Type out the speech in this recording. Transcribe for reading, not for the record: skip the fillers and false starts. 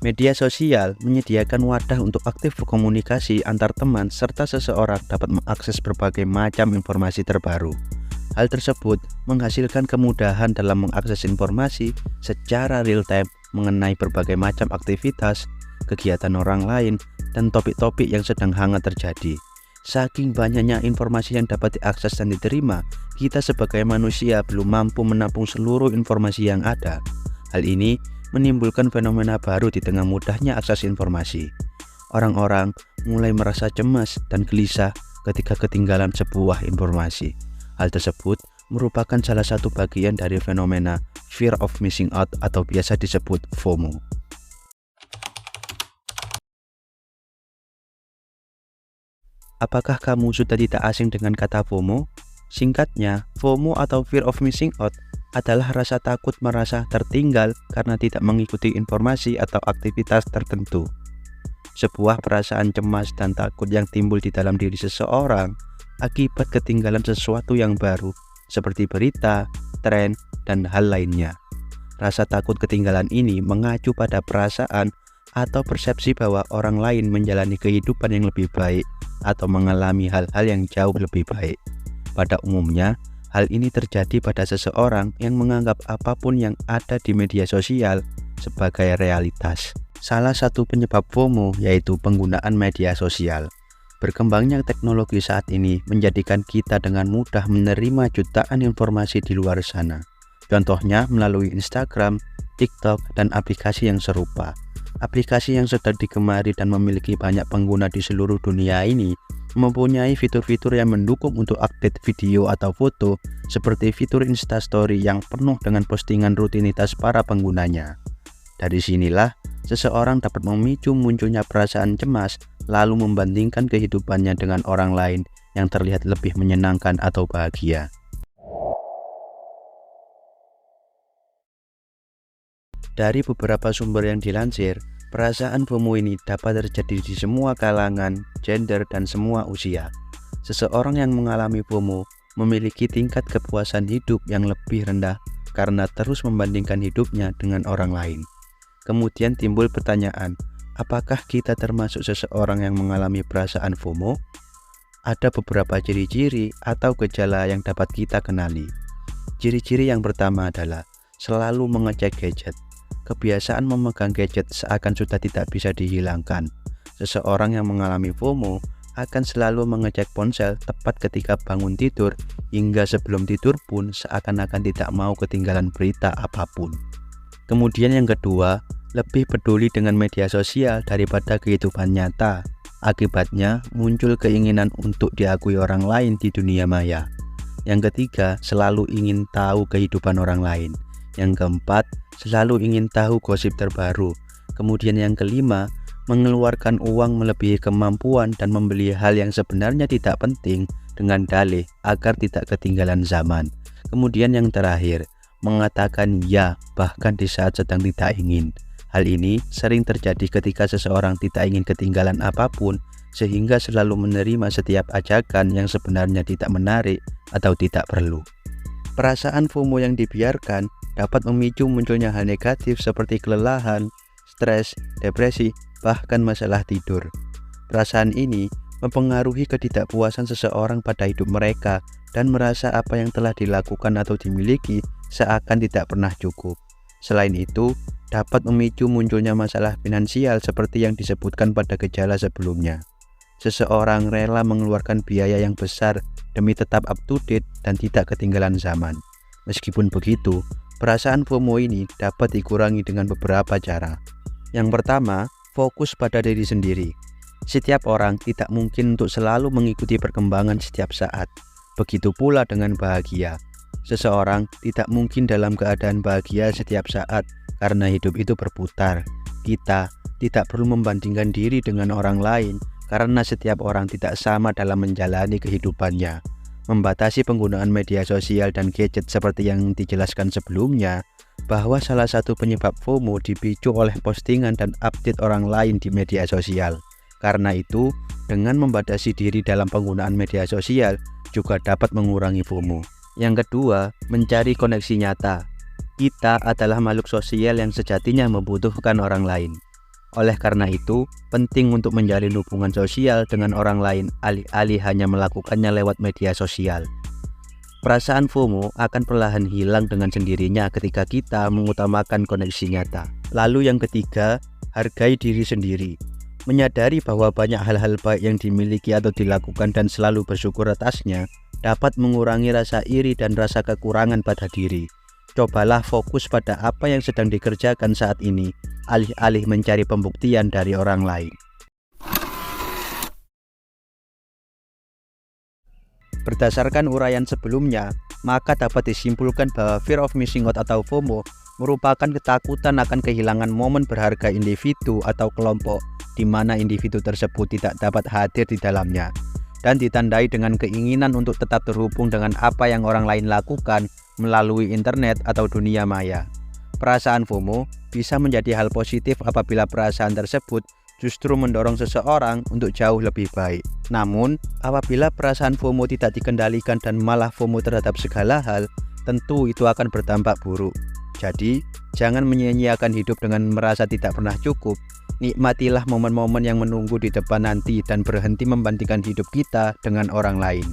Media sosial menyediakan wadah untuk aktif komunikasi antar teman serta seseorang dapat mengakses berbagai macam informasi terbaru. Hal tersebut menghasilkan kemudahan dalam mengakses informasi secara real-time mengenai berbagai macam aktivitas, kegiatan orang lain, dan topik-topik yang sedang hangat terjadi. Saking banyaknya informasi yang dapat diakses dan diterima, kita sebagai manusia belum mampu menampung seluruh informasi yang ada. Hal ini menimbulkan fenomena baru di tengah mudahnya akses informasi. Orang-orang mulai merasa cemas dan gelisah ketika ketinggalan sebuah informasi. Hal tersebut merupakan salah satu bagian dari fenomena fear of missing out atau biasa disebut FOMO. Apakah kamu sudah tidak asing dengan kata FOMO? Singkatnya, FOMO atau fear of missing out adalah rasa takut merasa tertinggal karena tidak mengikuti informasi atau aktivitas tertentu. Sebuah perasaan cemas dan takut yang timbul di dalam diri seseorang akibat ketinggalan sesuatu yang baru, seperti berita, tren, dan hal lainnya. Rasa takut ketinggalan ini mengacu pada perasaan atau persepsi bahwa orang lain menjalani kehidupan yang lebih baik atau mengalami hal-hal yang jauh lebih baik. Pada umumnya, hal ini terjadi pada seseorang yang menganggap apapun yang ada di media sosial sebagai realitas. Salah satu penyebab FOMO yaitu penggunaan media sosial. Berkembangnya teknologi saat ini menjadikan kita dengan mudah menerima jutaan informasi di luar sana. Contohnya melalui Instagram, TikTok, dan aplikasi yang serupa. Aplikasi yang sudah digemari dan memiliki banyak pengguna di seluruh dunia ini mempunyai fitur-fitur yang mendukung untuk update video atau foto, seperti fitur Instastory yang penuh dengan postingan rutinitas para penggunanya. Dari sinilah, seseorang dapat memicu munculnya perasaan cemas, lalu membandingkan kehidupannya dengan orang lain yang terlihat lebih menyenangkan atau bahagia. Dari beberapa sumber yang dilansir, perasaan FOMO ini dapat terjadi di semua kalangan, gender, dan semua usia. Seseorang yang mengalami FOMO memiliki tingkat kepuasan hidup yang lebih rendah karena terus membandingkan hidupnya dengan orang lain. Kemudian timbul pertanyaan, apakah kita termasuk seseorang yang mengalami perasaan FOMO? Ada beberapa ciri-ciri atau gejala yang dapat kita kenali. Ciri-ciri yang pertama adalah selalu mengecek gadget. Kebiasaan memegang gadget seakan sudah tidak bisa dihilangkan. Seseorang yang mengalami FOMO akan selalu mengecek ponsel tepat ketika bangun tidur, hingga sebelum tidur pun seakan-akan tidak mau ketinggalan berita apapun. Kemudian yang kedua, lebih peduli dengan media sosial daripada kehidupan nyata. Akibatnya muncul keinginan untuk diakui orang lain di dunia maya. Yang ketiga, selalu ingin tahu kehidupan orang lain. Yang keempat, selalu ingin tahu gosip terbaru. Kemudian yang kelima, mengeluarkan uang melebihi kemampuan dan membeli hal yang sebenarnya tidak penting dengan dalih agar tidak ketinggalan zaman. Kemudian yang terakhir, mengatakan ya bahkan di saat sedang tidak ingin. Hal ini sering terjadi ketika seseorang tidak ingin ketinggalan apapun, sehingga selalu menerima setiap ajakan yang sebenarnya tidak menarik atau tidak perlu. Perasaan FOMO yang dibiarkan dapat memicu munculnya hal negatif seperti kelelahan, stres, depresi, bahkan masalah tidur. Perasaan ini mempengaruhi ketidakpuasan seseorang pada hidup mereka dan merasa apa yang telah dilakukan atau dimiliki seakan tidak pernah cukup. Selain itu, dapat memicu munculnya masalah finansial seperti yang disebutkan pada gejala sebelumnya. Seseorang rela mengeluarkan biaya yang besar demi tetap up to date dan tidak ketinggalan zaman. Meskipun begitu, perasaan FOMO ini dapat dikurangi dengan beberapa cara. Yang pertama, fokus pada diri sendiri. Setiap orang tidak mungkin untuk selalu mengikuti perkembangan setiap saat. Begitu pula dengan bahagia. Seseorang tidak mungkin dalam keadaan bahagia setiap saat karena hidup itu berputar. Kita tidak perlu membandingkan diri dengan orang lain karena setiap orang tidak sama dalam menjalani kehidupannya. Membatasi penggunaan media sosial dan gadget seperti yang dijelaskan sebelumnya, bahwa salah satu penyebab FOMO dipicu oleh postingan dan update orang lain di media sosial. Karena itu, dengan membatasi diri dalam penggunaan media sosial juga dapat mengurangi FOMO. Yang kedua, mencari koneksi nyata. Kita adalah makhluk sosial yang sejatinya membutuhkan orang lain. Oleh karena itu, penting untuk menjalin hubungan sosial dengan orang lain alih-alih hanya melakukannya lewat media sosial. Perasaan FOMO akan perlahan hilang dengan sendirinya ketika kita mengutamakan koneksi nyata. Lalu yang ketiga, hargai diri sendiri. Menyadari bahwa banyak hal-hal baik yang dimiliki atau dilakukan dan selalu bersyukur atasnya dapat mengurangi rasa iri dan rasa kekurangan pada diri. Cobalah fokus pada apa yang sedang dikerjakan saat ini, alih-alih mencari pembuktian dari orang lain. Berdasarkan uraian sebelumnya, maka dapat disimpulkan bahwa fear of missing out atau FOMO merupakan ketakutan akan kehilangan momen berharga individu atau kelompok di mana individu tersebut tidak dapat hadir di dalamnya, dan ditandai dengan keinginan untuk tetap terhubung dengan apa yang orang lain lakukan melalui internet atau dunia maya. Perasaan FOMO bisa menjadi hal positif apabila perasaan tersebut justru mendorong seseorang untuk jauh lebih baik. Namun, apabila perasaan FOMO tidak dikendalikan dan malah FOMO terhadap segala hal, tentu itu akan berdampak buruk. Jadi, jangan menyia-nyiakan hidup dengan merasa tidak pernah cukup. Nikmatilah momen-momen yang menunggu di depan nanti dan berhenti membandingkan hidup kita dengan orang lain.